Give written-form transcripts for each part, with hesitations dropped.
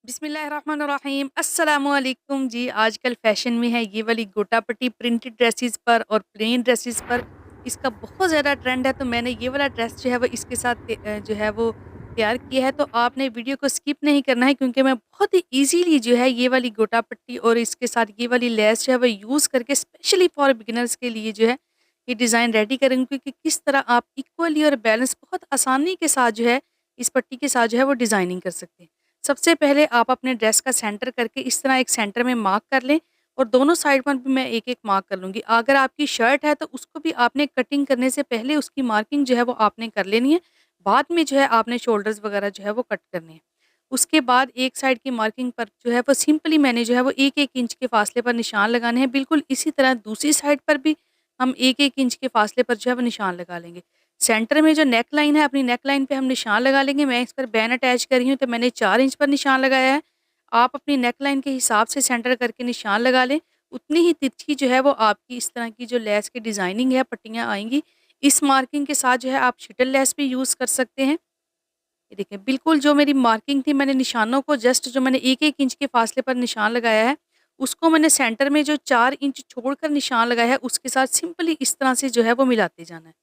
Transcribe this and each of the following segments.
बिस्मिल्लाहिर्रहमानिर्रहीम अस्सलामुअलैकुम जी। आजकल फ़ैशन में है ये वाली गोटा पट्टी प्रिंटेड ड्रेसेस पर और प्लेन ड्रेसेस पर इसका बहुत ज़्यादा ट्रेंड है। तो मैंने ये वाला ड्रेस जो है वो इसके साथ जो है वो तैयार किया है। तो आपने वीडियो को स्किप नहीं करना है क्योंकि मैं बहुत ही ईज़िली जो है ये वाली गोटा पट्टी और इसके साथ ये वाली लेस जो है वो यूज़ करके स्पेशली फॉर बिगिनर्स के लिए जो है ये डिज़ाइन रेडी करूँगी कि किस तरह आप इक्वली और बैलेंस बहुत आसानी के साथ जो है इस पट्टी के साथ जो है वो डिज़ाइनिंग कर सकते हैं। सबसे पहले आप अपने ड्रेस का सेंटर करके इस तरह एक सेंटर में मार्क कर लें और दोनों साइड पर भी मैं एक-एक मार्क कर लूँगी। अगर आपकी शर्ट है तो उसको भी आपने कटिंग करने से पहले उसकी मार्किंग जो है वो आपने कर लेनी है। बाद में जो है आपने शोल्डर्स वगैरह जो है वो कट करने हैं। उसके बाद एक साइड की मार्किंग पर जो है वो सिंपली मैंने जो है वो 1-1 इंच के फासले पर निशान लगाने हैं। बिल्कुल इसी तरह दूसरी साइड पर भी हम 1-1 इंच के फासले पर जो है वो निशान लगा लेंगे। सेंटर में जो नेक लाइन है, अपनी नेक लाइन पे हम निशान लगा लेंगे। मैं इस पर बैन अटैच कर रही हूँ, तो मैंने 4 इंच पर निशान लगाया है। आप अपनी नेक लाइन के हिसाब से सेंटर करके निशान लगा लें। उतनी ही तिरछी जो है वो आपकी इस तरह की जो लेस की डिज़ाइनिंग है, पट्टियाँ आएँगी। इस मार्किंग के साथ जो है आप शिटल लेस भी यूज़ कर सकते हैं। ये देखिए, बिल्कुल जो मेरी मार्किंग थी, मैंने निशानों को जस्ट जो मैंने 1-1 इंच के फासले पर निशान लगाया है, उसको मैंने सेंटर में जो 4 इंच छोड़कर निशान लगाया है, उसके साथ सिंपली इस तरह से जो है वो मिलाते जाना है।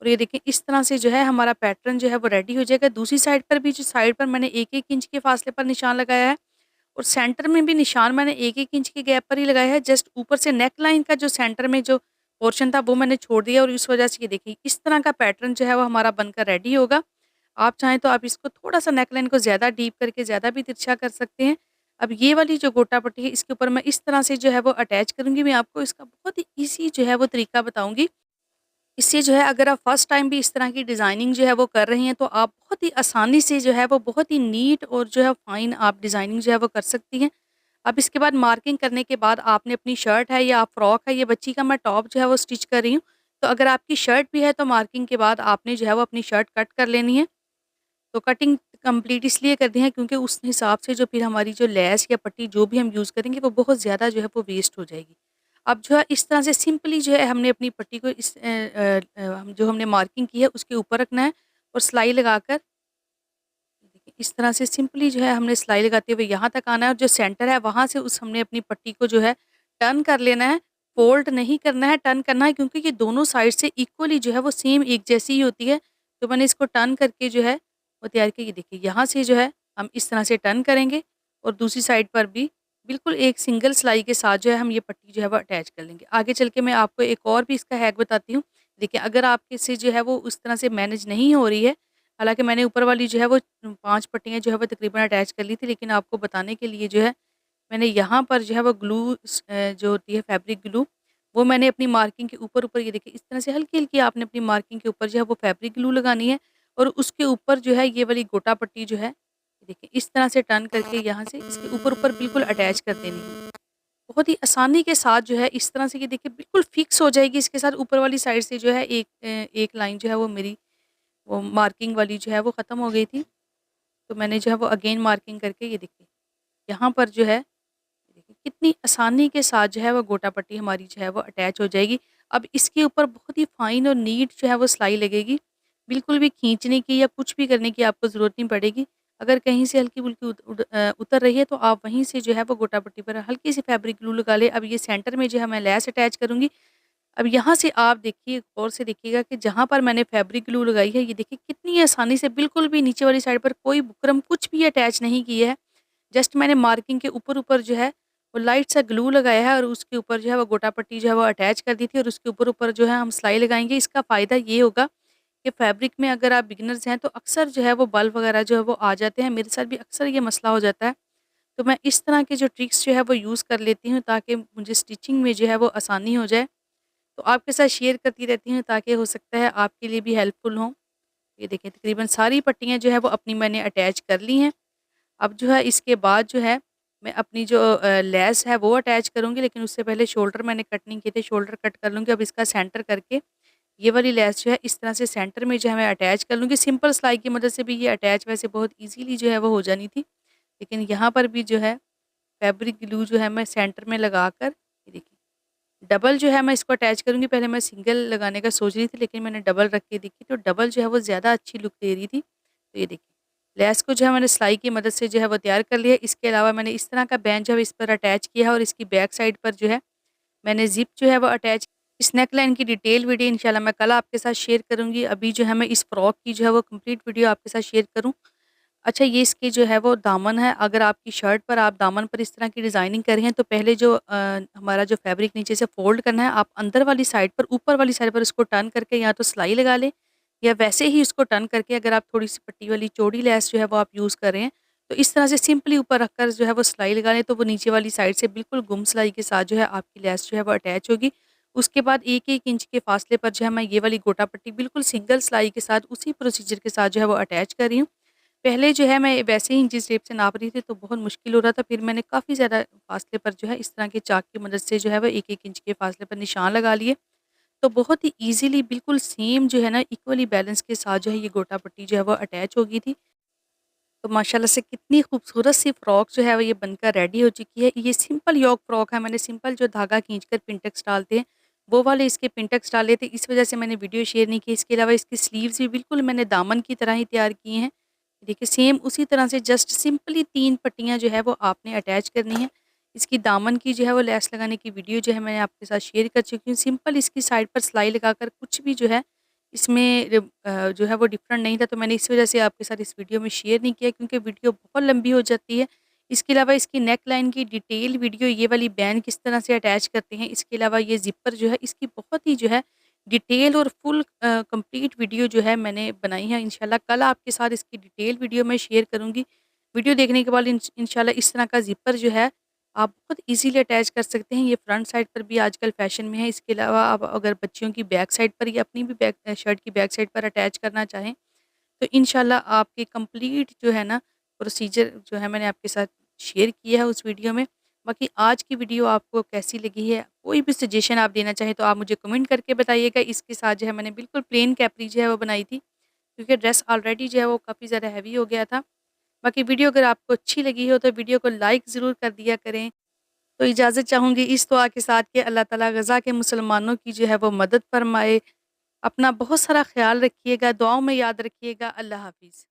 और ये देखिए इस तरह से जो है हमारा पैटर्न जो है वो रेडी हो जाएगा। दूसरी साइड पर भी जो साइड पर मैंने 1-1 इंच के फासले पर निशान लगाया है और सेंटर में भी निशान मैंने 1-1 इंच के गैप पर ही लगाया है। जस्ट ऊपर से नेक लाइन का जो सेंटर में जो पोर्शन था वो मैंने छोड़ दिया और इस वजह से ये देखिए इस तरह का पैटर्न जो है वो हमारा बनकर रेडी होगा। आप चाहें तो आप इसको थोड़ा-सा नेक लाइन को ज़्यादा डीप करके ज़्यादा भी तिरछा कर सकते हैं। अब ये वाली जो गोटा पट्टी है इसके ऊपर मैं इस तरह से जो है वो अटैच करूँगी। मैं आपको इसका बहुत ही ईज़ी जो है वो तरीका बताऊँगी। इससे जो है अगर आप फर्स्ट टाइम भी इस तरह की डिज़ाइनिंग जो है वो कर रही हैं तो आप बहुत ही आसानी से जो है वो बहुत ही नीट और जो है फाइन आप डिज़ाइनिंग जो है वो कर सकती हैं। अब इसके बाद मार्किंग करने के बाद आपने अपनी शर्ट है या फ्रॉक है, ये बच्ची का मैं टॉप जो है वो स्टिच कर रही हूँ। तो अगर आपकी शर्ट भी है तो मार्किंग के बाद आपने जो है वो अपनी शर्ट कट कर लेनी है। तो कटिंग कंप्लीट इसलिए करनी है क्योंकि उस हिसाब से जो फिर हमारी जो लेस या पट्टी जो भी हम यूज़ करेंगे वो बहुत ज़्यादा जो है वो वेस्ट हो जाएगी। अब जो है इस तरह से सिंपली जो है हमने अपनी पट्टी को जो हमने मार्किंग की है उसके ऊपर रखना है और सिलाई लगाकर देखिए इस तरह से सिंपली जो है हमने सिलाई लगाते हुए यहाँ तक आना है और जो सेंटर है वहाँ से उस हमने अपनी पट्टी को जो है टर्न कर लेना है। फ़ोल्ड नहीं करना है, टर्न करना है क्योंकि ये दोनों साइड से इक्वली जो है वो सेम एक जैसी ही होती है। तो मैंने इसको टर्न करके जो है वो तैयार की। ये देखिए यहाँ से जो है हम इस तरह से टर्न करेंगे और दूसरी साइड पर भी बिल्कुल एक सिंगल सिलाई के साथ जो है हम ये पट्टी जो है वो अटैच कर लेंगे। आगे चल के मैं आपको एक और भी इसका हैक बताती हूँ। देखिए अगर आपके से जो है वो उस तरह से मैनेज नहीं हो रही है, हालाँकि मैंने ऊपर वाली जो है वो 5 पट्टियाँ जो है वो तकरीबन अटैच कर ली थी, लेकिन आपको बताने के लिए जो है मैंने यहाँ पर जो है वो जो होती है फैब्रिक ग्लू, वो मैंने अपनी मार्किंग के ऊपर-ऊपर ये देखिए इस तरह से हल्की-हल्की आपने अपनी मार्किंग के ऊपर जो है वो फैब्रिक ग्लू लगानी है और उसके ऊपर जो है ये वाली गोटा पट्टी जो है, ये देखिए इस तरह से टर्न करके यहाँ से इसके ऊपर-ऊपर बिल्कुल अटैच कर देनी है। बहुत ही आसानी के साथ जो है इस तरह से ये देखिए बिल्कुल फिक्स हो जाएगी। इसके साथ ऊपर वाली साइड से जो है एक लाइन जो है वो मेरी वो मार्किंग वाली जो है वो ख़त्म हो गई थी। तो मैंने जो है वो अगेन मार्किंग करके ये देखिए, यहाँ पर जो है देखिए कितनी आसानी के साथ जो है वो गोटा पट्टी हमारी जो है वो अटैच हो जाएगी। अब इसके ऊपर बहुत ही फाइन और नीट जो है वो सिलाई लगेगी। बिल्कुल भी खींचने की या कुछ भी करने की आपको ज़रूरत नहीं पड़ेगी। अगर कहीं से हल्की-फुल्की उतर रही है तो आप वहीं से जो है वो गोटा पट्टी पर हल्की-सी फैब्रिक ग्लू लगा लें। अब ये सेंटर में जो है मैं लेस अटैच करूँगी। अब यहाँ से आप देखिए गौर से देखिएगा कि जहाँ पर मैंने फैब्रिक ग्लू लगाई है, ये देखिए कितनी आसानी से बिल्कुल भी नीचे वाली साइड पर कोई बुकरम कुछ भी अटैच नहीं किया है। जस्ट मैंने मार्किंग के ऊपर-ऊपर जो है वो लाइट सा ग्लू लगाया है और उसके ऊपर जो है वो गोटा पट्टी जो है वो अटैच कर दी थी और उसके ऊपर-ऊपर जो है हम सिलाई लगाएँगे। इसका फ़ायदा ये होगा कि फैब्रिक में अगर आप बिगिनर्स हैं तो अक्सर जो है वो बल वगैरह जो है वो आ जाते हैं। मेरे साथ भी अक्सर ये मसला हो जाता है। तो मैं इस तरह के जो ट्रिक्स जो है वो यूज़ कर लेती हूँ ताकि मुझे स्टिचिंग में जो है वो आसानी हो जाए। तो आपके साथ शेयर करती रहती हूँ ताकि हो सकता है आपके लिए भी हेल्पफुल हों। ये देखिए तकरीबन सारी पट्टियाँ जो है वो अपनी मैंने अटैच कर ली हैं। अब जो है इसके बाद जो है मैं अपनी जो लेस है वो अटैच करूँगी, लेकिन उससे पहले शोल्डर मैंने कट नहीं किए थे, शोल्डर कट कर लूँगी। अब इसका सेंटर करके ये वाली लेस जो है इस तरह से सेंटर में जो है मैं अटैच कर लूँगी। सिंपल सिलाई की मदद से भी ये अटैच वैसे बहुत ईज़िली जो है वो हो जानी थी। लेकिन यहाँ पर भी जो है फैब्रिक ग्लू जो है मैं सेंटर में लगाकर ये देखिए डबल जो है मैं इसको अटैच करूँगी। पहले मैं सिंगल लगाने का सोच रही थी, लेकिन मैंने डबल रख के देखी तो डबल जो है वो ज़्यादा अच्छी लुक दे रही थी। तो ये देखिए लेस को जो है मैंने सिलाई की मदद से जो है वो तैयार कर लिया। इसके अलावा मैंने इस तरह का बैंड जो है इस पर अटैच किया है और इसकी बैक साइड पर जो है मैंने ज़िप जो है वो अटैच। इस नेकलाइन की डिटेल वीडियो इंशाल्लाह मैं कल आपके साथ शेयर करूँगी। अभी जो है मैं इस फ्रॉक की जो है वो कंप्लीट वीडियो आपके साथ शेयर करूँ। अच्छा, ये इसकी जो है वो दामन है। अगर आपकी शर्ट पर आप दामन पर इस तरह की डिज़ाइनिंग कर रही हैं तो पहले जो हमारा जो फैब्रिक नीचे से फ़ोल्ड करना है, आप अंदर वाली साइड पर, ऊपर वाली साइड पर उसको टर्न करके या तो सिलाई लगा लें या वैसे ही उसको टर्न करके, अगर आप थोड़ी-सी पट्टी वाली चौड़ी लेस जो है वो आप यूज़ कर रहे हैं, तो इस तरह से सिंपली ऊपर रखकर जो है वो सिलाई लगा लें, तो वो नीचे वाली साइड से बिल्कुल गुम सिलाई के साथ जो है आपकी लेस जो है वो अटैच होगी। उसके बाद 1-1 इंच के फासले पर जो है मैं ये वाली गोटा पट्टी बिल्कुल सिंगल सिलाई के साथ उसी प्रोसीजर के साथ जो है वो अटैच कर रही हूँ। पहले जो है मैं वैसे ही जिस टेप से नाप रही थी तो बहुत मुश्किल हो रहा था, फिर मैंने काफ़ी ज़्यादा फासले पर जो है इस तरह के चाक की मदद से जो है वो 1-1 इंच के फासले पर निशान लगा लिए। तो बहुत ही ईज़िली बिल्कुल सेम जो है ना इक्वली बैलेंस के साथ जो है ये गोटा पट्टी जो है वो अटैच हो गई थी। तो माशाल्लाह से कितनी खूबसूरत सी फ्रॉक जो है वो ये बनकर रेडी हो चुकी है। ये सिंपल योक फ्रॉक है, मैंने सिंपल जो धागा खींचकर पिंटक्स डालते हैं, वो वाले इसके पिंटक्स डाले थे, इस वज़ह से मैंने वीडियो शेयर नहीं की। इसके अलावा इसकी स्लीव्स भी बिल्कुल मैंने दामन की तरह ही तैयार किए हैं। देखिए सेम उसी तरह से जस्ट सिंपली 3 पट्टियाँ जो है वो आपने अटैच करनी है। इसकी दामन की जो है वो लेस लगाने की वीडियो जो है मैंने आपके साथ शेयर कर चुकी हूँ। सिंपल इसकी साइड पर सिलाई लगाकर कुछ भी जो है इसमें जो है वो डिफरेंट नहीं था, तो मैंने इस वज़ह से आपके साथ इस वीडियो में शेयर नहीं किया क्योंकि वीडियो बहुत लंबी हो जाती है। इसके अलावा इसकी नेक लाइन की डिटेल वीडियो, ये वाली बैन किस तरह से अटैच करते हैं, इसके अलावा ये ज़िपर जो है इसकी बहुत ही जो है डिटेल और फुल कंप्लीट वीडियो जो है मैंने बनाई है। इंशाल्लाह कल आपके साथ इसकी डिटेल वीडियो मैं शेयर करूँगी। वीडियो देखने के बाद इंशाल्लाह इस तरह का ज़िपर जो है आप बहुत ईज़िली अटैच कर सकते हैं। ये फ्रंट साइड पर भी आजकल फ़ैशन में है। इसके अलावा आप अगर बच्चियों की बैक साइड पर या अपनी भी शर्ट की बैक साइड पर अटैच करना चाहें, तो इंशाल्लाह आपके कंप्लीट जो है ना प्रोसीजर जो है मैंने आपके साथ शेयर किया है उस वीडियो में। बाकी आज की वीडियो आपको कैसी लगी है, कोई भी सजेशन आप देना चाहें तो आप मुझे कमेंट करके बताइएगा। इसके साथ जो है मैंने बिल्कुल प्लेन कैपरी जो है वो बनाई थी, क्योंकि ड्रेस ऑलरेडी जो है वो काफ़ी ज़्यादा हैवी हो गया था। बाकी वीडियो अगर आपको अच्छी लगी हो तो वीडियो को लाइक ज़रूर कर दिया करें। तो इजाज़त चाहूँगी इस दुआ के साथ कि अल्लाह ताला गज़ा के मुसलमानों की जो है वो मदद फ़रमाए। अपना बहुत सारा ख़्याल रखिएगा, दुआओं में याद रखिएगा। अल्लाह हाफ़िज़।